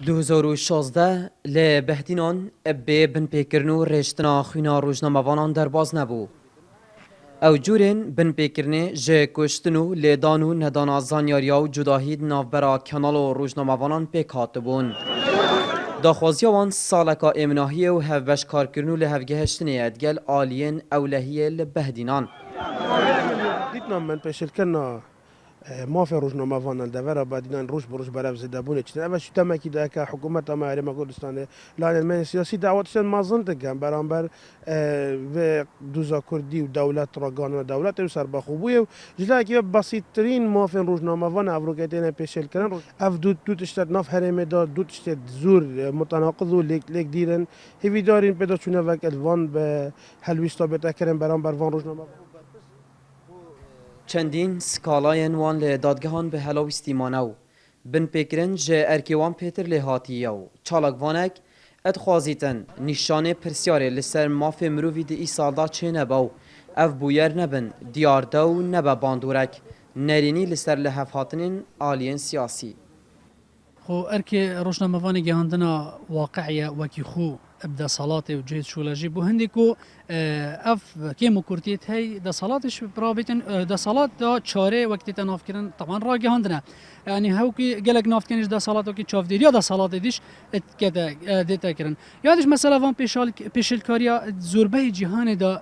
2016 لی بهدینان به بن پیکرنو رشتنا خوینا روزنامه‌وانان درباز نبو. او جورین بن پیکرنه جه کشتنو لی دانو ندانا زانیاریا و جداهید نافبرا کنال و روزنامه‌وانان پیک هاتبون. داخوازی وان سالکا امناهی و هفبش کارکرنو لی هفگهشتنی ادگل آلین اولهیه لی بهدینان. دیدم من پیشل کنه ما في روزنامه فان دفرة بعدين روش بروش برا زيدا بوني كنا باش تماكي داك حكومة ما على ما كردستان لا المانيا السياسي دعوة سن ما ظنت كان برامبر في دوزا كردي ودولة راغان ودولة يسر بخوبوي جلاكي بسيط ترين ما في روزنامه فان افروكيتين بيشل كان اف دو تشتت ناف هرمي دا دو تشتت زور متناقض ليك ديرن هيفي دارين بدا شنو وك الفان به هلويستا بتاكرن برامبر فان روزنامه چندین سکالاین وان لی دادگهان به هلاویستی مانو. بن پیکرن جه ارکیوان پیتر لی هاتیو. چالک وانک ادخوازیتن نشانه پرسیاره لسر ماف مرووی دی ای سال دا چه نباو. اف بویر نبن دیار دو نبا باندورک. نرینی لسر لحف هاتنین آلین سیاسی. خو ارکی روشنامه‌وانی گهاندنا واقعیه وکی خو ابدا صلاته و جهت شولاجی بو هندی کو اف کیمو کورتیت هی دا صلاتش برابطن دا صلات دا چاره وقتی تناف کردن طبعا را گهاندنا يعني هاو کی گلک نافت کنیش دا صلاتو کی چاف دیر یا دا صلات دیش کده دیتا کردن یادش مثلا وان پیشل کاریا زوربه جهان دا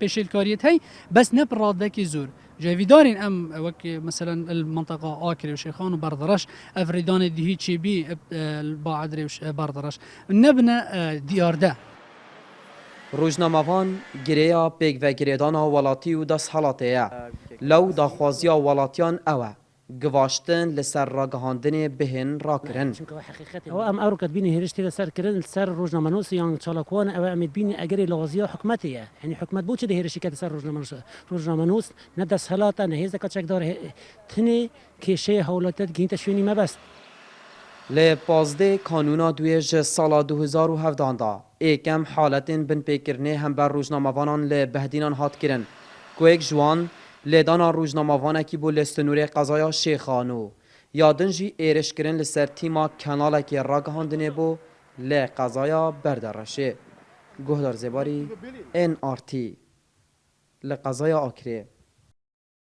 پیشل کاریت هی بس نبراده کی زور جاویدارین ام وک مثلا المنطقه آکر و شیخان و بردرش افریدان دیهی چی بی بعد روش بردرش نبنه دیارده روزنامه‌وان گریا پیک و گریدانا ولاتی و دست حالاته لو داخوازیا ولاتیان اوه گواشتن لسر راگهاندن بهن راکرن. هو ام اورو كاتبين هرشتي لسر كرن لسر روجنا منوس يعني تشالكوان او امد بيني اجري لغازيه حكمتيه يعني حكمت بوتش ده هرشي كات سر روجنا منوس ندس هلاتا نهيزه كاتشك دار تني كيشه هولاتت گين تشويني ما بس لی 15 کانونا دویج سال 2017 دا ایکم حالتین بن پیکرنه هم بر روزنامه‌وانان لی بهدینان هات کرن. کویک جوان لی دانا روزنامه‌وانه کی بو لستنور قضایا شیخانو یادن جی ایرش کرن لسر تیما کانالا کی راگهاندنه بو لی قضایا بردرشه. گهدار زباری NRT لی قضایا آکره.